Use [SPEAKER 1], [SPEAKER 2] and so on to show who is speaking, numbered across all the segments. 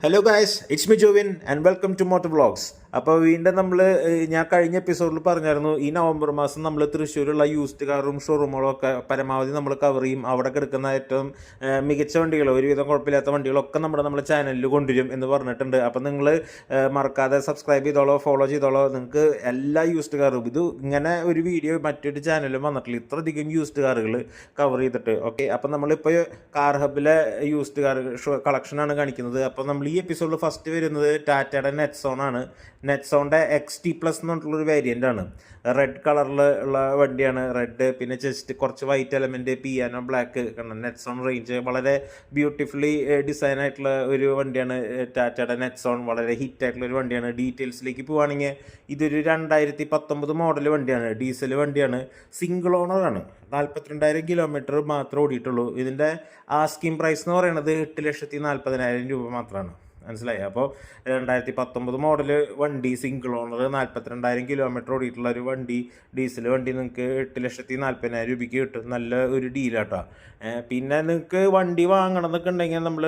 [SPEAKER 1] Hello guys, it's me Jovin and welcome to moto vlogs. അപ്പോൾ വീണ്ടും ഞാൻ കഴിഞ്ഞ എപ്പിസോഡിൽ പറഞ്ഞായിരുന്നു, ഈ നവംബർ മാസം നമ്മൾ തൃശ്ശൂരുള്ള യൂസ്ഡ് കാറും ഷോറൂമുകളും ഒക്കെ പരമാവധി നമ്മൾ കവർ ചെയ്യും. അവിടെ കിടക്കുന്ന ഏറ്റവും മികച്ച വണ്ടികൾ, ഒരുവിധം കുഴപ്പമില്ലാത്ത വണ്ടികളൊക്കെ നമ്മുടെ ചാനലിൽ കൊണ്ടുവരും എന്ന് പറഞ്ഞിട്ടുണ്ട്. അപ്പം നിങ്ങൾ മറക്കാതെ സബ്സ്ക്രൈബ് ചെയ്തോളോ, ഫോളോ ചെയ്തോളോ. നിങ്ങൾക്ക് എല്ലാ യൂസ്ഡ് കാറും, ഇത് ഇങ്ങനെ ഒരു വീഡിയോ മറ്റൊരു ചാനലും വന്നിട്ടില്ല, ഇത്രയധികം യൂസ്ഡ് കാറുകൾ കവർ ചെയ്തിട്ട്. ഓക്കെ, അപ്പം നമ്മളിപ്പോൾ കാർ ഹബിലെ യൂസ്ഡ് കാർ കളക്ഷനാണ് കാണിക്കുന്നത്. അപ്പോൾ നമ്മൾ ഈ എപ്പിസോഡിൽ ഫസ്റ്റ് വരുന്നത് ടാറ്റയുടെ നെറ്റ്സോൺ ആണ്. നെറ്റ്സോണിൻ്റെ XT+ എന്ന് പറഞ്ഞിട്ടുള്ളൊരു വേരിയൻ്റ് ആണ്. റെഡ് കളറിൽ ഉള്ള വണ്ടിയാണ്. റെഡ്, പിന്നെ ജസ്റ്റ് കുറച്ച് വൈറ്റ് എലമെൻറ്റ്, പിയാനോ ബ്ലാക്ക് കണ്ടു. നെറ്റ്സോൺ റേഞ്ച് വളരെ ബ്യൂട്ടിഫുള്ളി ഡിസൈൻ ആയിട്ടുള്ള ഒരു വണ്ടിയാണ് ടാറ്റയുടെ നെറ്റ്സോൺ. വളരെ ഹിറ്റായിട്ടുള്ള ഒരു വണ്ടിയാണ്. ഡീറ്റെയിൽസിലേക്ക് പോവുകയാണെങ്കിൽ ഇതൊരു 2019 മോഡൽ വണ്ടിയാണ്. ഡീസൽ വണ്ടിയാണ്. സിംഗിൾ ഓണറാണ്. 42,000 കിലോമീറ്റർ മാത്രമേ ഓടിയിട്ടുള്ളൂ. ഇതിൻ്റെ ആസ്കിംഗ് പ്രൈസ് എന്ന് പറയുന്നത് 8,40,000 രൂപ മാത്രമാണ്. മനസ്സിലായി? അപ്പോൾ 2019 മോഡൽ വണ്ടി, സിംഗിൾ ഓണർ, 42,000 കിലോമീറ്റർ ഓടിയിട്ടുള്ള ഒരു വണ്ടി, ഡീസൽ വണ്ടി നിങ്ങൾക്ക് 8,40,000 രൂപയ്ക്ക് കിട്ടും. നല്ല ഒരു ഡീലാട്ടോ. പിന്നെ നിങ്ങൾക്ക് വണ്ടി വാങ്ങണം എന്നൊക്കെ ഉണ്ടെങ്കിൽ നമ്മൾ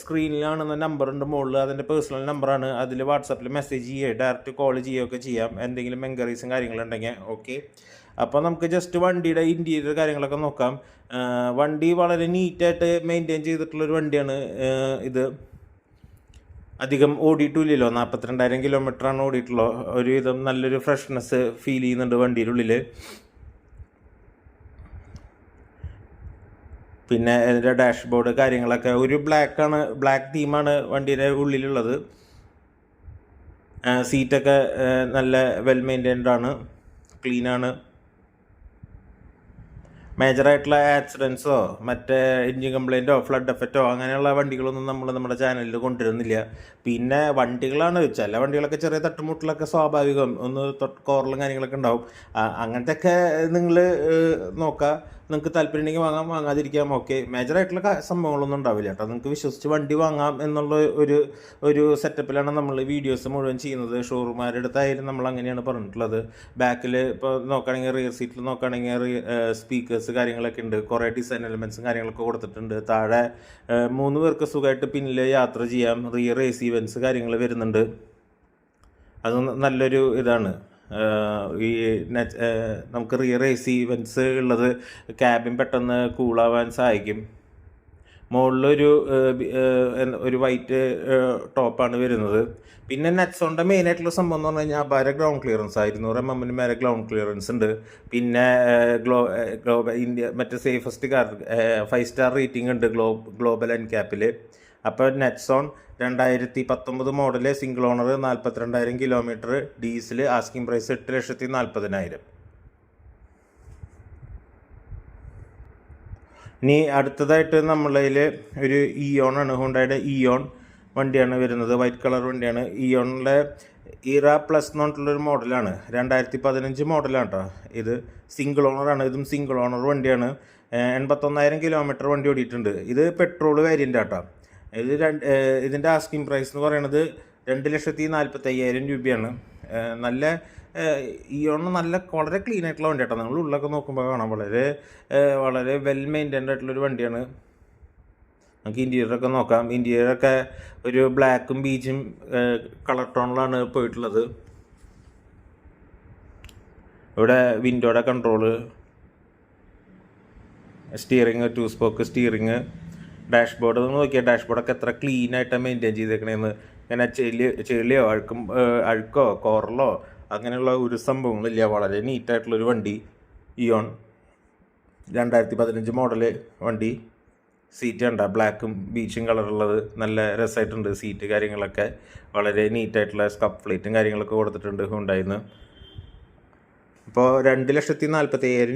[SPEAKER 1] സ്ക്രീനിൽ കാണുന്ന നമ്പറുണ്ട് മുകളിൽ, അതിൻ്റെ പേഴ്സണൽ നമ്പറാണ്. അതിൽ വാട്സാപ്പിൽ മെസ്സേജ് ചെയ്യുക, ഡയറക്റ്റ് കോൾ ചെയ്യുകയൊക്കെ ചെയ്യാം എന്തെങ്കിലും എൻക്വയറീസും കാര്യങ്ങളുണ്ടെങ്കിൽ. ഓക്കെ, അപ്പോൾ നമുക്ക് ജസ്റ്റ് വണ്ടിയുടെ ഇൻറ്റീരിയർ കാര്യങ്ങളൊക്കെ നോക്കാം. വണ്ടി വളരെ നീറ്റായിട്ട് മെയിൻറ്റെയിൻ ചെയ്തിട്ടുള്ളൊരു വണ്ടിയാണ്. ഇത് അധികം ഓടിയിട്ടില്ലല്ലോ, 42,000 കിലോമീറ്ററാണ് ഓടിയിട്ടുള്ളൂ. ഒരുവിധം നല്ലൊരു ഫ്രഷ്നെസ് ഫീൽ ചെയ്യുന്നുണ്ട് വണ്ടിയുടെ ഉള്ളിൽ. പിന്നെ അതിൻ്റെ ഡാഷ്ബോർഡ് കാര്യങ്ങളൊക്കെ ഒരു ബ്ലാക്ക് തീമാണ് വണ്ടിയുടെ ഉള്ളിലുള്ളത്. സീറ്റൊക്കെ നല്ല വെൽ മെയിൻറ്റൈൻഡ് ആണ്, ക്ലീനാണ്. മേജറായിട്ടുള്ള ആക്സിഡൻസോ മറ്റേ എൻജിൻ കംപ്ലയിൻറ്റോ ഫ്ലഡ് എഫക്റ്റോ അങ്ങനെയുള്ള വണ്ടികളൊന്നും നമ്മുടെ ചാനലിൽ കൊണ്ടുവരുന്നില്ല. പിന്നെ വണ്ടികളാണ്, ചില വണ്ടികളൊക്കെ ചെറിയ തട്ടുമുട്ടിലൊക്കെ സ്വാഭാവികം, ഒന്ന് കോറലും കാര്യങ്ങളൊക്കെ ഉണ്ടാവും. അങ്ങനത്തെയൊക്കെ നിങ്ങൾ നോക്കുക. നിങ്ങൾക്ക് താല്പര്യമുണ്ടെങ്കിൽ വാങ്ങാം, വാങ്ങാതിരിക്കാം. ഓക്കെ, മേജറായിട്ടുള്ള സംഭവങ്ങളൊന്നും ഉണ്ടാവില്ല കേട്ടോ. നിങ്ങൾക്ക് വിശ്വസിച്ച് വണ്ടി വാങ്ങാം എന്നുള്ള ഒരു സെറ്റപ്പിലാണ് നമ്മൾ വീഡിയോസ് മുഴുവൻ ചെയ്യുന്നത്. ഷോറൂമാരുടെ അടുത്തായാലും നമ്മൾ അങ്ങനെയാണ് പറഞ്ഞിട്ടുള്ളത്. ബാക്കിൽ ഇപ്പോൾ നോക്കുകയാണെങ്കിൽ, റിയർ സീറ്റിൽ നോക്കുകയാണെങ്കിൽ സ്പീക്കേഴ്സ് കാര്യങ്ങളൊക്കെ ഉണ്ട്. കുറേ ഡിസൈൻ എലമെൻറ്റ്സും കാര്യങ്ങളൊക്കെ കൊടുത്തിട്ടുണ്ട്. താഴെ 3 പേർക്ക് സുഖമായിട്ട് പിന്നിൽ യാത്ര ചെയ്യാം. റിയർ AC വെൻസ് കാര്യങ്ങൾ വരുന്നുണ്ട്. അത് നല്ലൊരു ഇതാണ്. ഈ നമുക്ക് റിയർ AC വെൻസ് ഉള്ളത് ക്യാബിൻ പെട്ടെന്ന് കൂളാവാൻ സഹായിക്കും. മുകളിലൊരു വൈറ്റ് ടോപ്പാണ് വരുന്നത്. പിന്നെ നെറ്റ്സോണിൻ്റെ മെയിനായിട്ടുള്ള സംഭവം എന്ന് പറഞ്ഞു കഴിഞ്ഞാൽ അപാര ഗ്രൗണ്ട് ക്ലിയറൻസ്, 200 mm മേലെ ഗ്രൗണ്ട് ക്ലിയറൻസ് ഉണ്ട്. പിന്നെ ഇന്ത്യ മറ്റേ സേഫസ്റ്റ് കാർ 5 സ്റ്റാർ റേറ്റിംഗ് ഉണ്ട് ഗ്ലോബൽ എൻക്യാപ്പിൽ. അപ്പോൾ Nexon 2019 model, single owner, 42,000 kilometre, diesel, asking price 8,40,000. ഇനി അടുത്തതായിട്ട് നമ്മളതിൽ ഒരു ഇയോൺ ആണ്, ഹുണ്ടായുടെ ഇയോൺ വണ്ടിയാണ് വരുന്നത്. വൈറ്റ് കളർ വണ്ടിയാണ്. ഇയോണിലെ ഇറ പ്ലസ് എന്ന് പറഞ്ഞിട്ടുള്ളൊരു മോഡലാണ്. 2015 മോഡലാണ് കേട്ടോ. ഇത് സിംഗിൾ ഓണറാണ്. ഇതും സിംഗിൾ ഓണർ വണ്ടിയാണ്. 81,000 കിലോമീറ്റർ വണ്ടി ഓടിയിട്ടുണ്ട്. ഇത് പെട്രോൾ വേരിയൻ്റ് ആട്ടോ. ഇതിൻ്റെ ആസ്കിംഗ് പ്രൈസ് എന്ന് പറയുന്നത് 2,40,000 രൂപയാണ്. നല്ല ഇയോണ് വളരെ ക്ലീൻ ആയിട്ടുള്ള വണ്ടി കേട്ടോ. നിങ്ങൾ ഉള്ളൊക്കെ നോക്കുമ്പോൾ കാണാം, വളരെ വെൽ മെയിൻറ്റൈൻഡ് ആയിട്ടുള്ളൊരു വണ്ടിയാണ്. നമുക്ക് ഇൻറ്റീരിയറൊക്കെ നോക്കാം. ഇൻറ്റീരിയറൊക്കെ ഒരു ബ്ലാക്കും ബീച്ചും കളർ ടോണിലാണ് പോയിട്ടുള്ളത്. ഇവിടെ വിൻഡോയുടെ control, steering, 2 spoke steering, dashboard നോക്കിയാൽ ഡാഷ്ബോർഡൊക്കെ എത്ര ക്ലീൻ ആയിട്ടാണ് മെയിൻറ്റെയിൻ ചെയ്തേക്കണേന്ന്. ഇങ്ങനെ ചെളിയോ അഴുക്കോ കോറലോ അങ്ങനെയുള്ള ഒരു സംഭവങ്ങളില്ല. വളരെ നീറ്റായിട്ടുള്ളൊരു വണ്ടി ഇയോൺ. 2015 മോഡല് വണ്ടി. സീറ്റ് കണ്ട ബ്ലാക്കും ബീച്ചും കളറുള്ളത് നല്ല രസമായിട്ടുണ്ട്. സീറ്റ് കാര്യങ്ങളൊക്കെ വളരെ നീറ്റായിട്ടുള്ള സ്കപ്പ് പ്ലേറ്റും കാര്യങ്ങളൊക്കെ കൊടുത്തിട്ടുണ്ട് ഹുണ്ടായിന്ന്. ഇപ്പോൾ 2,40,000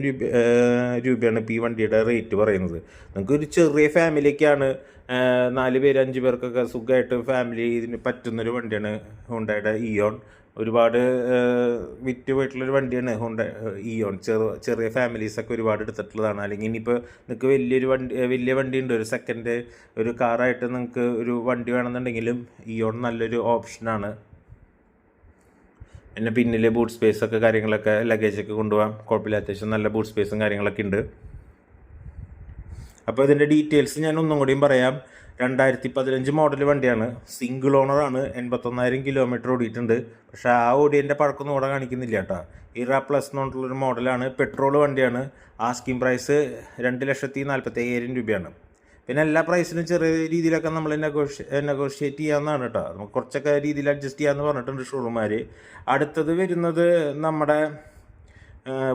[SPEAKER 1] രൂപയാണ് ഇപ്പോൾ ഈ വണ്ടിയുടെ റേറ്റ് പറയുന്നത്. നമുക്ക് ഒരു ചെറിയ ഫാമിലിക്കാണ്, 4 പേര് 5 പേർക്കൊക്കെ സുഖമായിട്ട് ഫാമിലി ഇതിന് പറ്റുന്നൊരു വണ്ടിയാണ് ഹുണ്ടായുടെ ഇയോൺ. ഒരുപാട് വിറ്റ് പോയിട്ടുള്ളൊരു വണ്ടിയാണ് ഇയോൺ. ചെറിയ ഫാമിലീസൊക്കെ ഒരുപാട് എടുത്തിട്ടുള്ളതാണ്. അല്ലെങ്കിൽ ഇനിയിപ്പോൾ നിങ്ങൾക്ക് വലിയ വണ്ടി ഉണ്ട്, ഒരു സെക്കൻഡ് ഒരു കാറായിട്ട് നിങ്ങൾക്ക് ഒരു വണ്ടി വേണമെന്നുണ്ടെങ്കിലും ഇയോൺ നല്ലൊരു ഓപ്ഷനാണ്. പിന്നെ പിന്നിൽ ബൂട്ട് സ്പേസൊക്കെ കാര്യങ്ങളൊക്കെ, ലഗേജൊക്കെ കൊണ്ടുപോകാം, കുഴപ്പമില്ല. അത്യാവശ്യം നല്ല ബൂട്ട് സ്പേസും കാര്യങ്ങളൊക്കെ ഉണ്ട്. അപ്പോൾ ഇതിൻ്റെ ഡീറ്റെയിൽസ് ഞാൻ ഒന്നും കൂടിയും പറയാം. 2015 മോഡൽ വണ്ടിയാണ്. സിംഗിൾ ഓണറാണ്. 81,000 കിലോമീറ്റർ ഓടിയിട്ടുണ്ട്. പക്ഷേ ആ ഓടിയൻ്റെ പഴക്കൊന്നും ഇവിടെ കാണിക്കുന്നില്ല കേട്ടോ. ഇറ പ്ലസ് എന്ന് പറഞ്ഞിട്ടുള്ളൊരു മോഡലാണ്. പെട്രോൾ വണ്ടിയാണ്. ആസ്കിംഗ് പ്രൈസ് 2,45,000 രൂപയാണ്. പിന്നെ എല്ലാ പ്രൈസിനും ചെറിയ രീതിയിലൊക്കെ നമ്മൾ നെഗോഷിയേറ്റ് ചെയ്യാവുന്നതാണ് കേട്ടോ. നമുക്ക് കുറച്ചൊക്കെ രീതിയിൽ അഡ്ജസ്റ്റ് ചെയ്യാമെന്ന് പറഞ്ഞിട്ടുണ്ട് ഷോറൂമാർ. അടുത്തത് വരുന്നത് നമ്മുടെ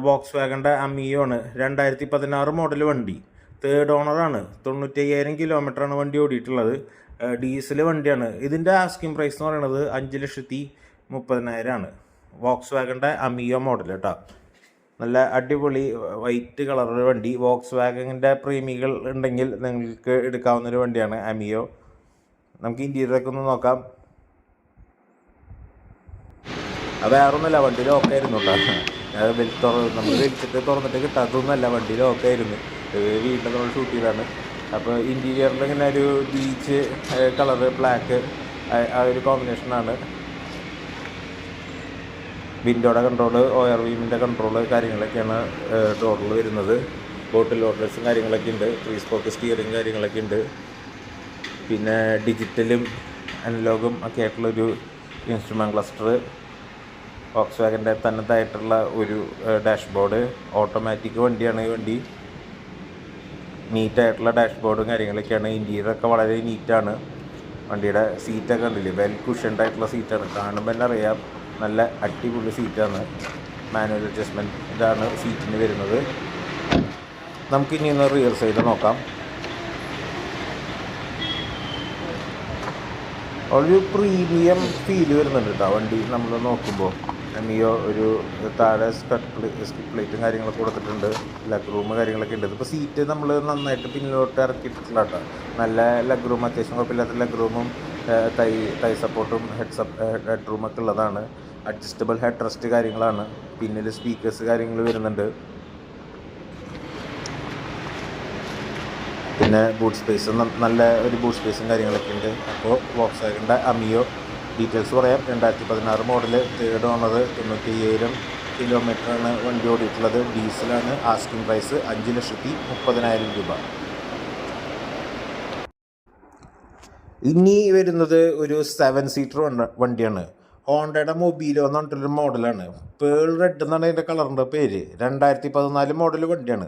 [SPEAKER 1] വോക്സ് വാഗൻ്റെ അമിയോ ആണ്. 2016 മോഡൽ വണ്ടി. തേർഡ് ഓണറാണ്. 95,000 കിലോമീറ്ററാണ് വണ്ടി ഓടിയിട്ടുള്ളത്. ഡീസൽ വണ്ടിയാണ്. ഇതിൻ്റെ ആസ്കിംഗ് പ്രൈസ് എന്ന് പറയുന്നത് 5,30,000 വോക്സ് വാഗൻ്റെ അമിയോ മോഡൽ കേട്ടോ. നല്ല അടിപൊളി വൈറ്റ് കളർ വണ്ടി. വോക്സ് വാഗൻ്റെ പ്രേമികൾ ഉണ്ടെങ്കിൽ നിങ്ങൾക്ക് എടുക്കാവുന്നൊരു വണ്ടിയാണ് അമിയോ. നമുക്ക് ഇൻറ്റീരിയറൊക്കെ ഒന്ന് നോക്കാം. വേറൊന്നുമല്ല, വണ്ടി ലോക്കായിരുന്നു കേട്ടോ. നമ്മൾ വലിച്ചിട്ട് തുറന്നിട്ട് കിട്ടാത്തതൊന്നുമല്ല, വണ്ടി ലോക്കായിരുന്നു. വീട്ടിൽ നമ്മൾ ഷൂട്ട് ചെയ്താണ്. അപ്പോൾ ഇൻറ്റീരിയറിൽ ഇങ്ങനെ ഒരു ബീച്ച് കളറ് ബ്ലാക്ക് ആ ഒരു കോമ്പിനേഷനാണ്. വിൻഡോയുടെ കൺട്രോള്, ഓയർ വീമിൻ്റെ കൺട്രോള് കാര്യങ്ങളൊക്കെയാണ് ഡോറിൽ വരുന്നത്. ബോട്ടിൽ ലോഡേഴ്സും കാര്യങ്ങളൊക്കെ ഉണ്ട്. 3 സ്പോക്ക് സ്റ്റിയറിങ് കാര്യങ്ങളൊക്കെ ഉണ്ട്. പിന്നെ ഡിജിറ്റലും അനലോഗും ഒക്കെ ആയിട്ടുള്ളൊരു ഇൻസ്ട്രുമെൻറ്റ് ക്ലസ്റ്റർ. വോക്സ് വാഗൻ്റെ തനതായിട്ടുള്ള ഒരു ഡാഷ്ബോർഡ്. ഓട്ടോമാറ്റിക് വണ്ടിയാണ് ഈ വണ്ടി. നീറ്റായിട്ടുള്ള ഡാഷ്ബോർഡും കാര്യങ്ങളൊക്കെയാണ്. ഇൻറ്റീരിയറൊക്കെ വളരെ നീറ്റാണ്. വണ്ടിയുടെ സീറ്റൊക്കെ കണ്ടില്ലേ, വെൽ കുഷൻഡ് ആയിട്ടുള്ള സീറ്റാണ്. കാണുമ്പോൾ തന്നെ അറിയാം നല്ല അടിപൊളി സീറ്റാണ്. മാനുവൽ അഡ്ജസ്റ്റ്മെൻറ്റ് ഇതാണ് സീറ്റിന് വരുന്നത്. നമുക്കിനി ഒന്ന് റിയർ സൈഡ് നോക്കാം. ഒരു പ്രീമിയം ഫീല് വരുന്നുണ്ട് കേട്ടോ വണ്ടി നമ്മൾ നോക്കുമ്പോൾ. അമിയോ ഒരു താഴെ സ്കിപ്പ് പ്ലേറ്റും കാര്യങ്ങളൊക്കെ കൊടുത്തിട്ടുണ്ട്. ലെഗ് റൂം കാര്യങ്ങളൊക്കെ ഉണ്ട്. ഇപ്പോൾ സീറ്റ് നമ്മൾ നന്നായിട്ട് പിന്നിലോട്ട് ഇറക്കിയിട്ടില്ല കേട്ടോ. നല്ല ലെഗ് റൂം, അത്യാവശ്യം കുഴപ്പമില്ലാത്ത ലെഗ് റൂമും തൈ സപ്പോർട്ടും ഹെഡ് റൂമൊക്കെ ഉള്ളതാണ്. അഡ്ജസ്റ്റബിൾ ഹെഡ് റെസ്റ്റ് കാര്യങ്ങളാണ്. പിന്നിൽ സ്പീക്കേഴ്സ് കാര്യങ്ങൾ വരുന്നുണ്ട്. പിന്നെ ബൂട്ട് സ്പേസ്, നല്ല ഒരു ബൂട്ട് സ്പേസും കാര്യങ്ങളൊക്കെ ഉണ്ട്. അപ്പോൾ വോക്സ് വാഗൻ്റെ അമിയോ ഡീറ്റെയിൽസ് പറയാം. 2016 മോഡൽ, തേർഡ് ഓണർ, 95,000 കിലോമീറ്ററാണ് വണ്ടി ഓടിയിട്ടുള്ളത്. ഡീസലാണ്. ആസ്കിംഗ് പ്രൈസ് 5,30,000 രൂപ. ഇനി വരുന്നത് ഒരു 7 സീറ്റർ വണ്ടിയാണ്. ഹോണ്ടയുടെ മൊബീലോ എന്ന് പറഞ്ഞിട്ടൊരു മോഡലാണ്. പേൾ റെഡ് എന്നാണ് അതിൻ്റെ കളറിൻ്റെ പേര്. 2014 മോഡൽ വണ്ടിയാണ്.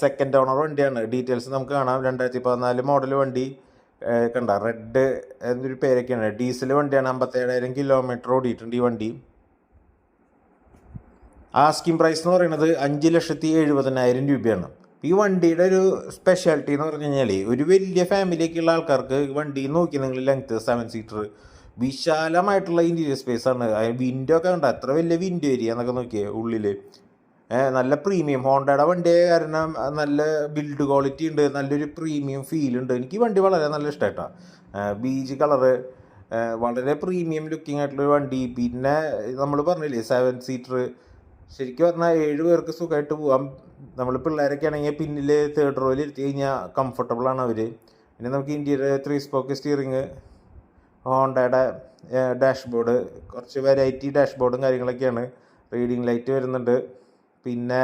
[SPEAKER 1] സെക്കൻഡ് ഓണർ വണ്ടിയാണ്. ഡീറ്റെയിൽസ് നമുക്ക് കാണാം. 2014 മോഡൽ വണ്ടി കണ്ട, റെഡ് എന്നൊരു പേരൊക്കെയാണ്. ഡീസൽ വണ്ടിയാണ്. 57,000 കിലോമീറ്റർ ഓടിയിട്ടുണ്ട് ഈ വണ്ടി. ആസ്കിംഗ് പ്രൈസ് എന്ന് പറയുന്നത് 5,70,000 രൂപയാണ്. ഈ വണ്ടിയുടെ ഒരു സ്പെഷ്യാലിറ്റി എന്ന് പറഞ്ഞു കഴിഞ്ഞാൽ, ഒരു വലിയ ഫാമിലിയൊക്കെയുള്ള ആൾക്കാർക്ക് വണ്ടി നോക്കി നിങ്ങൾ ലെങ്ത്ത് 7 സീറ്റർ വിശാലമായിട്ടുള്ള ഇൻറ്റീരിയർ സ്പേസാണ്. വിൻഡോ ഒക്കെ കണ്ട, എത്ര വലിയ വിൻഡോ ഏരിയ എന്നൊക്കെ നോക്കിയേ ഉള്ളിൽ. നല്ല പ്രീമിയം ഹോണ്ടയുടെ വണ്ടിയെ കാരണം നല്ല ബിൽഡ് ക്വാളിറ്റി ഉണ്ട്. നല്ലൊരു പ്രീമിയം ഫീൽ ഉണ്ട്. എനിക്ക് ഈ വണ്ടി വളരെ നല്ല ഇഷ്ടമായിട്ടാണ്. ബീജ് കളറ്, വളരെ പ്രീമിയം ലുക്കിംഗ് ആയിട്ടുള്ളൊരു വണ്ടി. പിന്നെ നമ്മൾ പറഞ്ഞില്ലേ 7 സീറ്റർ, ശരിക്കും പറഞ്ഞാൽ 7 പേർക്ക് സുഖമായിട്ട് പോകാം. നമ്മൾ പിള്ളേരൊക്കെ ആണെങ്കിൽ പിന്നിൽ തേർഡ് റോയിൽ ഇരുത്തി കഴിഞ്ഞാൽ കംഫർട്ടബിളാണ് അവർ. പിന്നെ നമുക്ക് ഇൻറ്റീരിയർ 3 സ്പോക്ക് സ്റ്റിയറിങ്, ഹോണ്ടയുടെ ഡാഷ്ബോർഡ്, കുറച്ച് വെറൈറ്റി ഡാഷ്ബോർഡും കാര്യങ്ങളൊക്കെയാണ്. റീഡിങ് ലൈറ്റ് വരുന്നുണ്ട്. പിന്നെ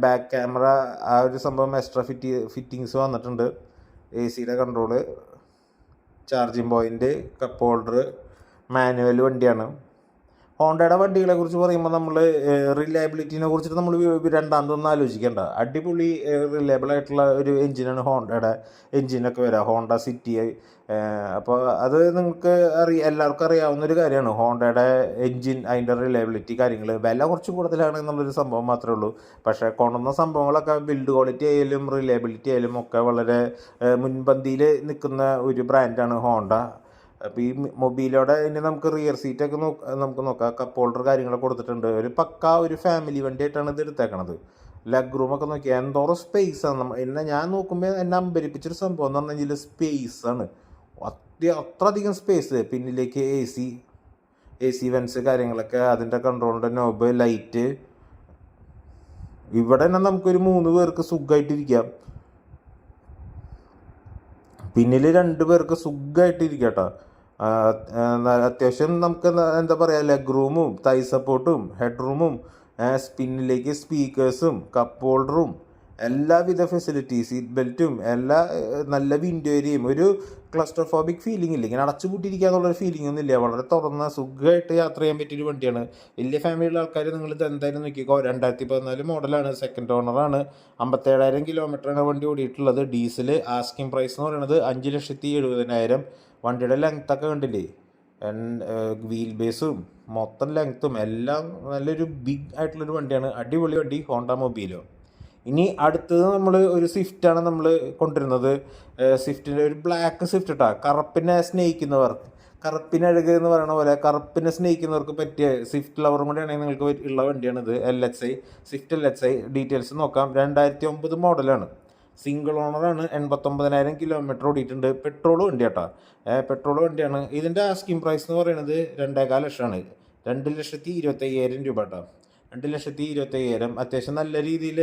[SPEAKER 1] ബാക്ക് ക്യാമറ, ആ ഒരു സംഭവം എക്സ്ട്രാ ഫിറ്റിങ്സ് വന്നിട്ടുണ്ട്. AC-യുടെ control, charging point, cup holder, manual വണ്ടിയാണ്. ഹോണ്ടയുടെ വണ്ടികളെ കുറിച്ച് പറയുമ്പോൾ നമ്മൾ റിലയബിലിറ്റിനെ കുറിച്ചിട്ട് നമ്മൾ രണ്ടാമതൊന്നും ആലോചിക്കേണ്ട. അടിപൊളി റിലയബിൾ ആയിട്ടുള്ള ഒരു എൻജിനാണ് ഹോണ്ടയുടെ എൻജിനൊക്കെ വരിക. Honda city. അപ്പോൾ അത് നിങ്ങൾക്ക് എല്ലാവർക്കും അറിയാവുന്നൊരു കാര്യമാണ്. ഹോണ്ടയുടെ എൻജിൻ, അതിൻ്റെ റിലയബിലിറ്റി കാര്യങ്ങൾ. വില കുറച്ച് കൂടുതലാണ് എന്നുള്ളൊരു സംഭവം മാത്രമേ ഉള്ളൂ. പക്ഷേ കൊണ്ടുവന്ന സംഭവങ്ങളൊക്കെ ബിൽഡ് ക്വാളിറ്റി ആയാലും റിലയബിലിറ്റി ആയാലും ഒക്കെ വളരെ മുൻപന്തിയിൽ നിൽക്കുന്ന ഒരു ബ്രാൻഡാണ് ഹോണ്ട. അപ്പോൾ ഈ മൊബൈലോടെ ഇനി നമുക്ക് റിയർ സീറ്റൊക്കെ നമുക്ക് നോക്കാം. കപ്പ് ഹോൾഡർ കാര്യങ്ങളൊക്കെ കൊടുത്തിട്ടുണ്ട്. ഒരു പക്കാ ഒരു ഫാമിലി വണ്ടിയായിട്ടാണ് ഇത് എടുത്തേക്കണത്. ലെഗ് റൂമൊക്കെ നോക്കിയാൽ എന്തോരം സ്പേസാണ്. ഞാൻ നോക്കുമ്പോൾ എന്നെ അമ്പരിപ്പിച്ചൊരു സംഭവം എന്ന് പറഞ്ഞു കഴിഞ്ഞാൽ സ്പേസാണ്. അത്രയധികം സ്പേസ്. പിന്നിലേക്ക് AC വെൻസ് കാര്യങ്ങളൊക്കെ, അതിൻ്റെ കൺട്രോളിൻ്റെ നോബ്, ലൈറ്റ്. ഇവിടെ തന്നെ നമുക്കൊരു 3 പേർക്ക് സുഖമായിട്ടിരിക്കാം. പിന്നിൽ 2 പേർക്ക് സുഖമായിട്ടിരിക്കാം കേട്ടോ. അത്യാവശ്യം നമുക്ക് എന്താ പറയുക, ലെഗ് റൂമും തൈ സപ്പോർട്ടും ഹെഡ് റൂമും, സ്പിന്നിലേക്ക് സ്പീക്കേഴ്സും കപ്പ് ഹോൾഡറും എല്ലാവിധ ഫെസിലിറ്റി, സീറ്റ് ബെൽറ്റും എല്ലാ നല്ല വിൻഡോ ഏരിയയും, ഒരു ക്ലസ്ട്രോഫോബിക് ഫീലിംഗ് ഇല്ല, ഇങ്ങനെ അടച്ചുപൂട്ടിയിരിക്കുക എന്നുള്ളൊരു ഫീലിംഗ് ഒന്നും ഇല്ല. വളരെ തുറന്ന സുഖമായിട്ട് യാത്ര ചെയ്യാൻ പറ്റിയൊരു വണ്ടിയാണ്. വലിയ ഫാമിലിയുള്ള ആൾക്കാർ നിങ്ങൾ ഇത് എന്തായാലും നോക്കിക്കോ. 2014 മോഡലാണ്, സെക്കൻഡ് ഓണറാണ്, 57,000 കിലോമീറ്ററാണ് വണ്ടി ഓടിയിട്ടുള്ളത്. ഡീസൽ. ആസ്കിംഗ് പ്രൈസ് എന്ന് പറയുന്നത് 5,70,000. വണ്ടിയുടെ ലെങ്ത്തൊക്കെ കണ്ടില്ലേ, വീൽ ബേസും മൊത്തം ലെങ്ത്തും എല്ലാം നല്ലൊരു ബിഗ് ആയിട്ടുള്ളൊരു വണ്ടിയാണ്. അടിപൊളി വണ്ടി, ഹോണ്ട മൊബീലോ. ഇനി അടുത്തത് നമ്മൾ ഒരു സ്വിഫ്റ്റാണ് നമ്മൾ കൊണ്ടുവരുന്നത്. സ്വിഫ്റ്റിൻ്റെ ഒരു ബ്ലാക്ക് സ്വിഫ്റ്റ് ഇട്ടാ, കറുപ്പിനെ സ്നേഹിക്കുന്നവർക്ക്, കറുപ്പിനഴക് എന്ന് പറയുന്ന പോലെ കറുപ്പിനെ സ്നേഹിക്കുന്നവർക്ക് പറ്റിയ സ്വിഫ്റ്റ് ലവറും കൂടെ ആണെങ്കിൽ നിങ്ങൾക്ക് ഉള്ള വണ്ടിയാണിത്. LXI, Swift LXI. ഡീറ്റെയിൽസ് നോക്കാം. 2009 മോഡലാണ്, സിംഗിൾ ഓണറാണ്, 89,000 കിലോമീറ്റർ ഓടിയിട്ടുണ്ട്. പെട്രോൾ വണ്ടി കേട്ടോ, പെട്രോൾ വണ്ടിയാണ്. ഇതിൻ്റെ ആസ്കിംഗ് പ്രൈസ് എന്ന് പറയുന്നത് 2,15 ലക്ഷമാണ്, 2,25,000 രൂപ കേട്ടോ, 2,25,000. അത്യാവശ്യം നല്ല രീതിയിൽ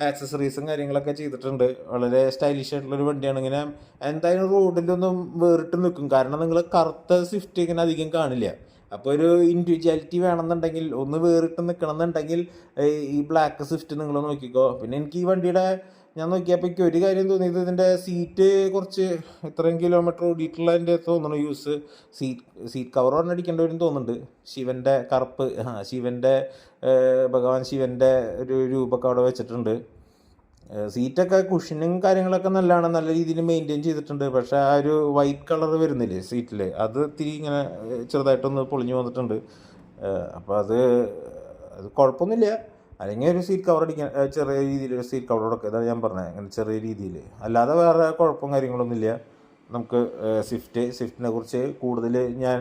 [SPEAKER 1] ആക്സസറീസും കാര്യങ്ങളൊക്കെ ചെയ്തിട്ടുണ്ട്. വളരെ സ്റ്റൈലിഷ് ആയിട്ടുള്ളൊരു വണ്ടിയാണ്. ഇങ്ങനെ എന്തായാലും റോഡിലൊന്നും വേറിട്ട് നിൽക്കും, കാരണം നിങ്ങൾ കറുത്ത സ്വിഫ്റ്റ് ഇങ്ങനെ അധികം കാണില്ല. അപ്പോൾ ഒരു ഇൻഡിവിജ്വാലിറ്റി വേണമെന്നുണ്ടെങ്കിൽ, ഒന്ന് വേറിട്ട് നിൽക്കണം എന്നുണ്ടെങ്കിൽ ഈ ബ്ലാക്ക് സ്വിഫ്റ്റ് നിങ്ങൾ നോക്കിക്കോ. പിന്നെ എനിക്ക് ഈ വണ്ടിയുടെ ഞാൻ നോക്കിയപ്പോൾ എനിക്ക് ഒരു കാര്യം തോന്നിയത്, ഇതിൻ്റെ സീറ്റ് കുറച്ച് ഇത്രയും കിലോമീറ്റർ ഓടിയിട്ടുള്ളതിൻ്റെ തോന്നുന്നു യൂസ്. സീറ്റ് കവർ പറഞ്ഞടിക്കേണ്ട വരും തോന്നുന്നുണ്ട്. ശിവൻ്റെ കറുപ്പ്, ശിവൻ്റെ ഭഗവാൻ ശിവൻ്റെ ഒരു രൂപമൊക്കെ അവിടെ വെച്ചിട്ടുണ്ട്. സീറ്റൊക്കെ കുഷനും കാര്യങ്ങളൊക്കെ നല്ലതാണ്, നല്ല രീതിയിൽ മെയിൻറ്റെയിൻ ചെയ്തിട്ടുണ്ട്. പക്ഷേ ആ ഒരു വൈറ്റ് കളർ വരുന്നില്ലേ സീറ്റിൽ, അത് ഇത്തിരി ഇങ്ങനെ ചെറുതായിട്ടൊന്ന് പൊളിഞ്ഞു വന്നിട്ടുണ്ട്. അപ്പോൾ അത് കുഴപ്പമൊന്നുമില്ല. അല്ലെങ്കിൽ ഒരു സീറ്റ് കവർ അടിക്കാൻ ചെറിയ രീതിയിൽ ഒരു സീറ്റ് കവർ കൊടുക്കുക, ഇതാണ് ഞാൻ പറഞ്ഞത്, അങ്ങനെ ചെറിയ രീതിയിൽ. അല്ലാതെ വേറെ കുഴപ്പവും കാര്യങ്ങളൊന്നുമില്ല. നമുക്ക് സ്വിഫ്റ്റിനെ കുറിച്ച് കൂടുതൽ ഞാൻ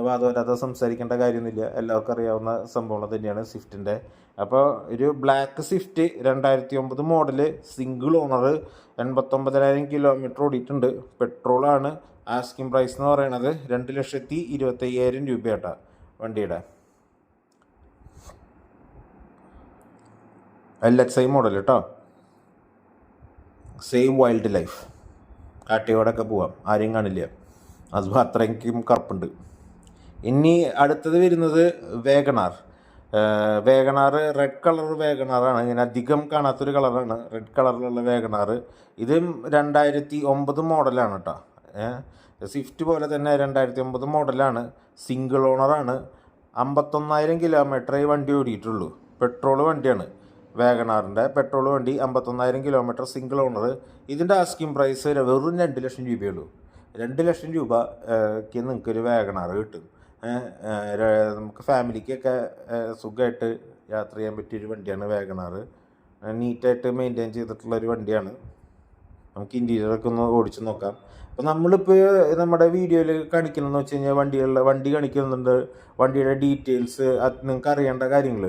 [SPEAKER 1] വാദവരാതെ സംസാരിക്കേണ്ട കാര്യമൊന്നുമില്ല, എല്ലാവർക്കും അറിയാവുന്ന സംഭവം തന്നെയാണ് സ്വിഫ്റ്റിൻ്റെ. അപ്പോൾ ഒരു black Swift 2009 model, single owner, 89,000 kilometre ഓടിയിട്ടുണ്ട്. പെട്രോളാണ്. ആസ്കിംഗ് പ്രൈസ് എന്ന് പറയുന്നത് 2,25,000 രൂപയാട്ടാ വണ്ടിയുടെ. LXI മോഡൽ കേട്ടോ. സെയിം വൈൽഡ് ലൈഫ്, കാട്ടിയോടൊക്കെ പോവാം, ആരെയും കാണില്ല, അത് അത്രയ്ക്കും കറുപ്പുണ്ട്. ഇനി അടുത്തത് വരുന്നത് വേഗണാർ. റെഡ് കളർ വേഗണാറാണ്, ഇങ്ങനെ അധികം കാണാത്തൊരു കളറാണ് റെഡ് കളറിലുള്ള വേഗണാർ. ഇത് 2009 മോഡലാണ് കേട്ടോ. സ്വിഫ്റ്റ് പോലെ തന്നെ 2009 മോഡലാണ്, സിംഗിൾ ഓണറാണ്, 51,000 കിലോമീറ്ററേ വണ്ടി ഓടിയിട്ടുള്ളൂ. പെട്രോൾ വണ്ടിയാണ്, വേഗണാറിൻ്റെ പെട്രോൾ വണ്ടി, 51,000 കിലോമീറ്റർ, സിംഗിൾ ഓണർ. ഇതിൻ്റെ ആസ്കിംഗ് പ്രൈസ് വെറും 2 ലക്ഷം രൂപയുള്ളൂ. 2 ലക്ഷം രൂപയ്ക്ക് നിങ്ങൾക്കൊരു വേഗണാർ കിട്ടും. നമുക്ക് ഫാമിലിക്കൊക്കെ സുഖമായിട്ട് യാത്ര ചെയ്യാൻ പറ്റിയൊരു വണ്ടിയാണ് വേഗണാർ. നീറ്റായിട്ട് മെയിൻറ്റെയിൻ ചെയ്തിട്ടുള്ളൊരു വണ്ടിയാണ്. നമുക്ക് ഇൻറ്റീരിയറൊക്കെ ഒന്ന് ഓടിച്ച് നോക്കാം. അപ്പോൾ നമ്മളിപ്പോൾ നമ്മുടെ വീഡിയോയിൽ കാണിക്കുന്നതെന്ന് വെച്ച് കഴിഞ്ഞാൽ വണ്ടി കാണിക്കുന്നുണ്ട്, വണ്ടിയുടെ ഡീറ്റെയിൽസ്, അത് നിങ്ങൾക്ക് അറിയേണ്ട കാര്യങ്ങൾ.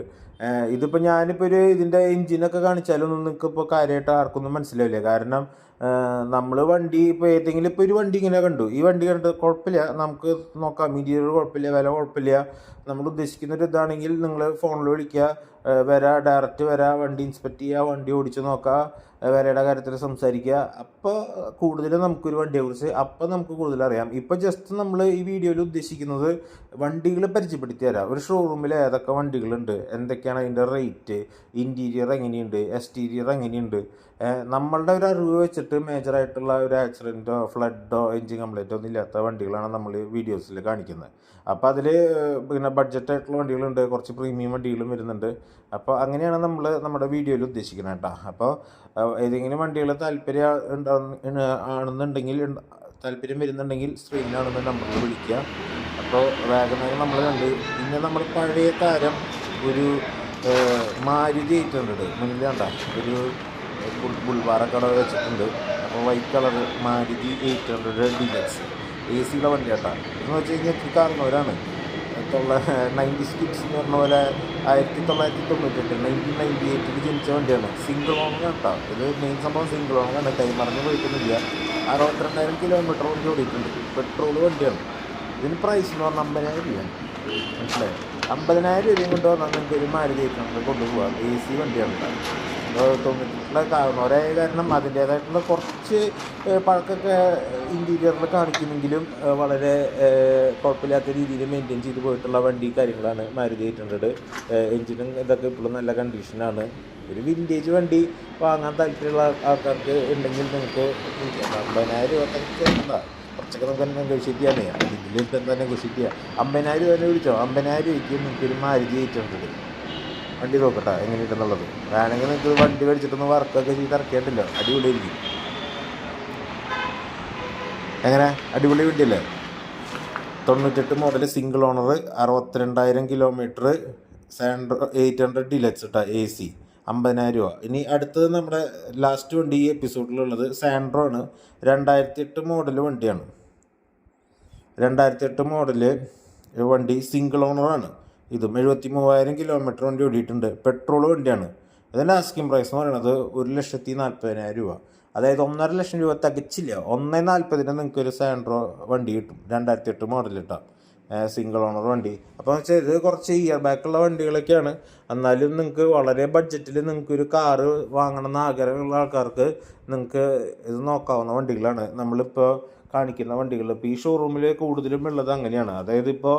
[SPEAKER 1] ഇതിപ്പോൾ ഞാനിപ്പോൾ ഇതിൻ്റെ എൻജിനൊക്കെ കാണിച്ചാലൊന്നും നിങ്ങൾക്ക് ഇപ്പോൾ കാര്യമായിട്ട് ആർക്കൊന്നും മനസ്സിലാവില്ല. കാരണം നമ്മൾ വണ്ടി ഇപ്പോൾ ഏതെങ്കിലും ഇപ്പോൾ ഒരു വണ്ടി ഇങ്ങനെ കണ്ടു, ഈ വണ്ടി കണ്ട് കുഴപ്പമില്ല, നമുക്ക് നോക്കാം, ഇൻറ്റീരിയർ കുഴപ്പമില്ല, വില കുഴപ്പമില്ല, നമ്മൾ ഉദ്ദേശിക്കുന്നൊരു ഇതാണെങ്കിൽ നിങ്ങൾ ഫോണിൽ വിളിക്കുക, ഡയറക്റ്റ് വണ്ടി ഇൻസ്പെക്ട് ചെയ്യുക, വണ്ടി ഓടിച്ച് നോക്കുക, വിലയുടെ കാര്യത്തിൽ സംസാരിക്കുക. അപ്പോൾ കൂടുതൽ നമുക്കൊരു വണ്ടിയെക്കുറിച്ച് അപ്പോൾ നമുക്ക് കൂടുതൽ അറിയാം. ഇപ്പോൾ ജസ്റ്റ് നമ്മൾ ഈ വീഡിയോയിൽ ഉദ്ദേശിക്കുന്നത് വണ്ടികൾ പരിചയപ്പെടുത്തി തരാം. ഒരു ഷോറൂമിൽ ഏതൊക്കെ വണ്ടികളുണ്ട്, എന്തൊക്കെയാണ് അതിൻ്റെ റേറ്റ്, ഇൻറ്റീരിയർ എങ്ങനെയുണ്ട്, എക്സ്റ്റീരിയർ എങ്ങനെയുണ്ട്, നമ്മളുടെ ഒരു അറിവ് വെച്ചിട്ട് മേജറായിട്ടുള്ള ഒരു ആക്സിഡൻറ്റോ ഫ്ലഡോ എൻജിൻ കംപ്ലൈൻറ്റോ ഒന്നും ഇല്ലാത്ത വണ്ടികളാണ് നമ്മൾ വീഡിയോസിൽ കാണിക്കുന്നത്. അപ്പോൾ അതിൽ പിന്നെ ബഡ്ജറ്റായിട്ടുള്ള വണ്ടികളുണ്ട്, കുറച്ച് പ്രീമിയം വണ്ടികളും വരുന്നുണ്ട്. അപ്പോൾ അങ്ങനെയാണ് നമ്മൾ നമ്മുടെ വീഡിയോയിൽ ഉദ്ദേശിക്കുന്നത് കേട്ടോ. അപ്പോൾ ഏതെങ്കിലും വണ്ടികൾ താല്പര്യം വരുന്നുണ്ടെങ്കിൽ സ്ക്രീനിലാണെന്ന് നമ്പറിൽ വിളിക്കുക. അപ്പോൾ വേഗമായി നമ്മൾ കണ്ട്. പിന്നെ നമ്മൾ പഴയ താരം ഒരു മാരുതി 800 മുന്നിൽ കണ്ട ഒരു ബുൾവാറൊക്കെ അവിടെ വെച്ചിട്ടുണ്ട്. അപ്പോൾ white colour Maruti 800 deluxe AC വണ്ടി കേട്ടോ. എന്ന് വെച്ച് കഴിഞ്ഞാൽ എനിക്ക് കാണുന്നവരാണ് 90s കിഡ്സ് എന്ന് പറഞ്ഞ പോലെ 1998 1998 ജനിച്ച വണ്ടിയാണ്. സിംഗിൾ ഓണർ കേട്ടോ. ഇത് മെയിൻ സംഭവം സിംഗിൾ ഓണറാണ്, കൈമറന്ന് പോയിട്ടൊന്നുമില്ല. 62,000 കിലോമീറ്റർ വണ്ടി ഓടിയിട്ടുണ്ട്. പെട്രോൾ വണ്ടിയാണ്. ഇതിന് പ്രൈസ് എന്ന് പറഞ്ഞാൽ 50,000 രൂപയാണ്. മനസ്സിലായി? 50,000 രൂപയും കൊണ്ട് വന്നാൽ നിങ്ങൾക്ക് ഒരു മാരുതി 800 കൊണ്ടുപോകാം. AC വണ്ടിയാണ് കേട്ടോ. തോന്നിയിട്ടുള്ള കാണുന്നവരായ കാരണം അതിൻ്റേതായിട്ടുള്ള കുറച്ച് പഴക്കൊക്കെ ഇൻറ്റീരിയറിൽ കാണിക്കുമെങ്കിലും വളരെ കുഴപ്പമില്ലാത്ത രീതിയിൽ മെയിൻറ്റെയിൻ ചെയ്ത് പോയിട്ടുള്ള വണ്ടി കാര്യങ്ങളാണ് മാരുതി 800. എൻജിനും ഇതൊക്കെ ഇപ്പോഴും നല്ല കണ്ടീഷനാണ്. ഒരു വിൻറ്റേജ് വണ്ടി വാങ്ങാൻ താല്പര്യമുള്ള ആൾക്കാർക്ക് ഉണ്ടെങ്കിൽ നിങ്ങൾക്ക് 50,000 രൂപ തരണ്ട, കുറച്ചൊക്കെ നമുക്ക് നെഗോഷിയേറ്റ് ചെയ്യാനേ. അപ്പോൾ ഇതിലിട്ട് എന്താ നെഗോഷിയേറ്റ് ചെയ്യുക? 50,000 രൂപ തന്നെ വിളിച്ചോ. 50,000 രൂപയ്ക്ക് നിങ്ങൾക്കൊരു മാരുതി 800 വണ്ടി നോക്കട്ടെ എങ്ങനെയുണ്ടെന്നുള്ളത്. വേണമെങ്കിൽ നിങ്ങൾക്ക് വണ്ടി മേടിച്ചിട്ടൊന്ന് വർക്കൊക്കെ ചെയ്ത് ഇറക്കേണ്ടല്ലോ, അടിപൊളിയായിരിക്കും. എങ്ങനെ അടിപൊളി വണ്ടിയല്ലേ? 98 model single owner, 62,000 kilometre, Santro 800 deluxe കേട്ടോ, AC, 50,000 രൂപ. ഇനി അടുത്തത് നമ്മുടെ ലാസ്റ്റ് വണ്ടി ഈ എപ്പിസോഡിലുള്ളത് സാൻഡ്രോ ആണ്. 2008 മോഡൽ വണ്ടിയാണ്. 2008 മോഡൽ വണ്ടി സിംഗിൾ ഓണറാണ്. ഇതും 73,000 കിലോമീറ്റർ വണ്ടി ഓടിയിട്ടുണ്ട്. പെട്രോൾ വണ്ടിയാണ്. ഇതിൻ്റെ ആസ്കിംഗ് പ്രൈസ് എന്ന് പറയുന്നത് 1,40,000 രൂപ. അതായത് 1.5 ലക്ഷം രൂപ തികച്ചില്ല. 1,40,000 നിങ്ങൾക്കൊരു സാൻഡ്രോ വണ്ടി കിട്ടും. 2008 മോഡൽ കിട്ടാം, സിംഗിൾ ഓണർ വണ്ടി. അപ്പോൾ വെച്ചാൽ ഇത് കുറച്ച് ഇയർ ബാക്കുള്ള വണ്ടികളൊക്കെയാണ്. എന്നാലും നിങ്ങൾക്ക് വളരെ ബഡ്ജറ്റിൽ നിങ്ങൾക്കൊരു കാറ് വാങ്ങണമെന്ന് ആഗ്രഹമുള്ള ആൾക്കാർക്ക് നിങ്ങൾക്ക് ഇത് നോക്കാവുന്ന വണ്ടികളാണ് നമ്മളിപ്പോൾ കാണിക്കുന്ന വണ്ടികൾ. ഇപ്പോൾ ഈ ഷോറൂമിൽ കൂടുതലും ഉള്ളത് അങ്ങനെയാണ്. അതായത് ഇപ്പോൾ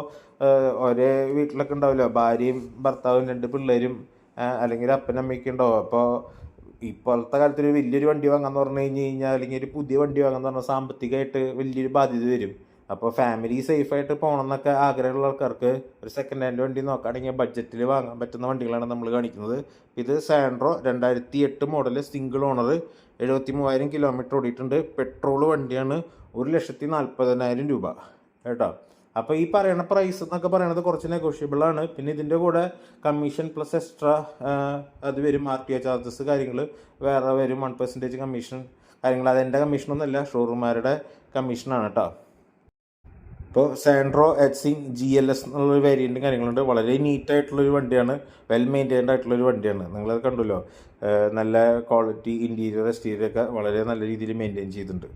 [SPEAKER 1] ഒരേ വീട്ടിലൊക്കെ ഉണ്ടാവില്ല, ഭാര്യയും ഭർത്താവും 2 പിള്ളേരും അല്ലെങ്കിൽ അപ്പനമ്മയ്ക്ക് ഉണ്ടാവും. അപ്പോൾ ഇപ്പോഴത്തെ കാലത്തൊരു വലിയൊരു വണ്ടി വാങ്ങാന്ന് പറഞ്ഞു കഴിഞ്ഞാൽ, അല്ലെങ്കിൽ ഒരു പുതിയ വണ്ടി വാങ്ങാന്ന് പറഞ്ഞാൽ സാമ്പത്തികമായിട്ട് വലിയൊരു ബാധ്യത വരും. അപ്പോൾ ഫാമിലി സേഫായിട്ട് പോകണം എന്നൊക്കെ ആഗ്രഹമുള്ള ആൾക്കാർക്ക് ഒരു സെക്കൻഡ് ഹാൻഡ് വണ്ടി നോക്കുകയാണെങ്കിൽ ബഡ്ജറ്റിൽ വാങ്ങാൻ പറ്റുന്ന വണ്ടികളാണ് നമ്മൾ കാണിക്കുന്നത്. ഇത് Santro 2008 model single owner, 73,000 kilometre ഓടിയിട്ടുണ്ട്. പെട്രോൾ വണ്ടിയാണ്. 1,40,000 രൂപ കേട്ടോ. അപ്പോൾ ഈ പറയുന്ന പ്രൈസ് എന്നൊക്കെ പറയുന്നത് കുറച്ച് നെഗോഷ്യബിളാണ്. പിന്നെ ഇതിൻ്റെ കൂടെ കമ്മീഷൻ പ്ലസ് എക്സ്ട്രാ അത് വരും. RTA ചാർജസ് കാര്യങ്ങൾ വേറെ വരും. 1% കമ്മീഷൻ കാര്യങ്ങൾ. അതെൻ്റെ കമ്മീഷനൊന്നുമല്ല, ഷോറൂമാരുടെ കമ്മീഷനാണ് കേട്ടോ. ഇപ്പോൾ സാൻഡ്രോ എക്സിങ് GLS എന്നുള്ളൊരു വേരിയൻറ്റും കാര്യങ്ങളുണ്ട്. വളരെ നീറ്റായിട്ടുള്ളൊരു വണ്ടിയാണ്, വെൽ മെയിൻറ്റൈൻഡ് ആയിട്ടുള്ളൊരു വണ്ടിയാണ്. നിങ്ങളത് കണ്ടല്ലോ, നല്ല ക്വാളിറ്റി ഇൻറ്റീരിയർ എക്സ്റ്റീരിയർ ഒക്കെ വളരെ നല്ല രീതിയിൽ മെയിൻറ്റെയിൻ ചെയ്തിട്ടുണ്ട്.